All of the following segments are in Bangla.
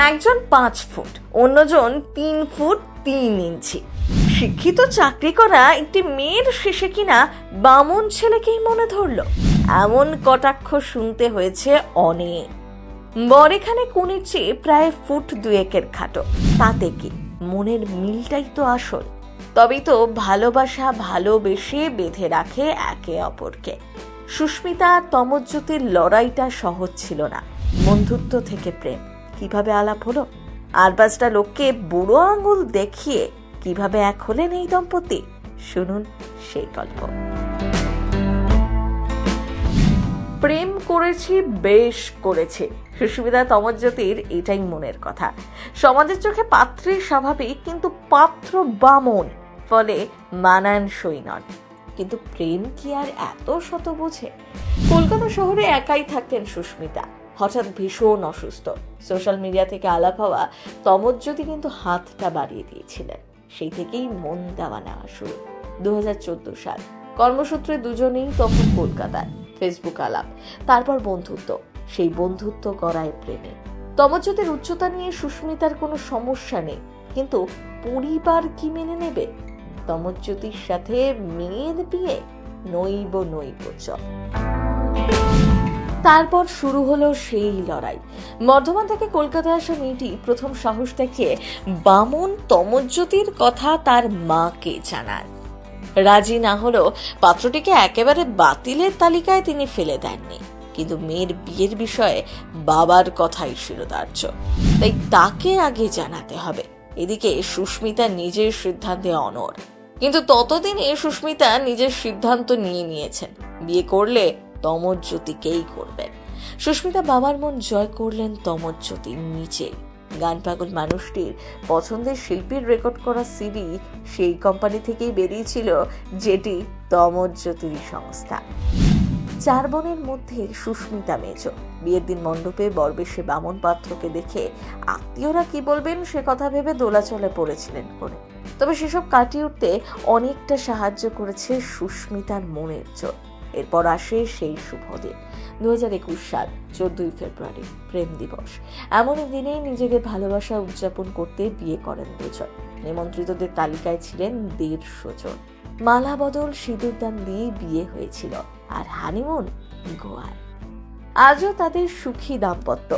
একজন 5 ফুট, অন্যজন 3 ফুট 3 ইঞ্চি। শিক্ষিত চাকরি করা একটি মেয়ের শেষে কিনা বামন ছেলেকেই মনে ধরল। এমন কটাক্ষ শুনতে হয়েছে অনেক। বরেখানে কোণের চেয়ে প্রায় ফুট 2 খাটো, তাতে কি, মনের মিলটাই তো আসল। তবেই তো ভালোবাসা ভালোবেসে বেঁধে রাখে একে অপরকে। সুস্মিতা আর তমজ্যোতির লড়াইটা সহজ ছিল না। বন্ধুত্ব থেকে প্রেম কিভাবে আলাপ হলো, আর 5টা লোককে বুড়ো আঙুল দেখিয়ে কিভাবে এক হলেন এই দম্পতি, শুনুন সেই গল্প। প্রেম করেছি, বেশ করেছে, সুস্মিতা তমজ্যোতির এটাই মনের কথা। সমাজের চোখে পাত্রী স্বাভাবিক, কিন্তু পাত্র বামন, ফলে মানানসই নন। কিন্তু প্রেম কি আর এত শত বোঝে? কলকাতা শহরে একাই থাকতেন সুস্মিতা। হঠাৎ ভীষণ অসুস্থ। সোশ্যাল মিডিয়া থেকে আলাপ হওয়া তমজ্যোতি কিন্তু হাতটা বাড়িয়ে দিয়েছিলেন। সেই থেকেই মন দেওয়া নেওয়া শুরু। 2014 সাল। কর্মসূত্রে দুজনেই তখন কলকাতায়। ফেসবুক আলাপ, তারপর বন্ধুত্ব, সেই বন্ধুত্ব গড়ায় প্রেমে। তমজ্যোতির উচ্চতা নিয়ে সুস্মিতার কোনো সমস্যা নেই, কিন্তু পরিবার কি মেনে নেবে? তমজ্যোতির সাথে মেয়ের বিয়ে, নইব চ। তারপর শুরু হলো সেই লড়াই। বর্ধমান থেকে কলকাতায় আসা মেয়েটি প্রথম সাহস দেখিয়ে বামন তমজ্যোতির কথা তার মাকে জানায়। রাজি না হলেও পাত্রটিকে একেবারে বাতিলের তালিকায় তিনি ফেলে দেননি, কিন্তু মেয়ের বিয়ের বিষয়ে বাবার কথাই শিরোধার্য, তাই তাকে আগে জানাতে হবে। এদিকে সুস্মিতা নিজের সিদ্ধান্তে অনড়, কিন্তু ততদিনে সুস্মিতা নিজের সিদ্ধান্ত নিয়েছেন, বিয়ে করলে তমজ্যোতিকেই করবেন। সুস্মিতা বাবার মন জয় করলেন তমজ্যোতি নিজে। গান পাগল মানুষটির পছন্দের শিল্পীর রেকর্ড করা সিডি সেই কোম্পানি থেকেই বেরিয়েছিল, যেটি তমজ্যোতির সংস্থা। 4 বোনের মধ্যে সুস্মিতা মেজো। বিয়ের দিন মণ্ডপে বরবেশে বামন পাত্রকে দেখে আত্মীয়রা কি বলবেন সে কথা ভেবে দোলাচলে পড়েছিলেন করে। তবে সেসব কাটিয়ে উঠতে অনেকটা সাহায্য করেছে সুস্মিতার মনের জোর। এরপর আসে সেই শুভ দিন, 2021 সাল 14 ফেব্রুয়ারি, প্রেম দিবস। এমনই দিনে নিজেদের ভালোবাসা উদযাপন করতে বিয়ে করেন দুজন। নিমন্ত্রিতদের তালিকায় ছিলেন 150 জন। মালা বদল সিঁদুরদান দিয়ে বিয়ে হয়েছিল, আর হানিমুন গোয়ায়। আজও তাদের সুখী দাম্পত্য।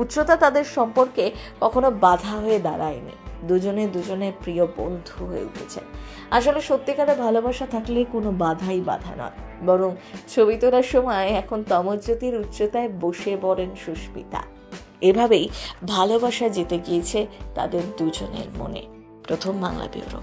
উচ্চতা তাদের সম্পর্কে কখনো বাধা হয়ে দাঁড়ায়নি। দুজনে দুজনের প্রিয় বন্ধু হয়ে উঠেছে। আসলে সত্যিকারের ভালোবাসা থাকলে কোনো বাধাই বাধা নয়, বরং ছবি তোলার সময় এখন তমজ্যোতির উচ্চতায় বসে পড়েন সুস্মিতা। এভাবেই ভালোবাসা জিতে গিয়েছে তাদের দুজনের মনে। প্রথম বাংলা ব্যুরো।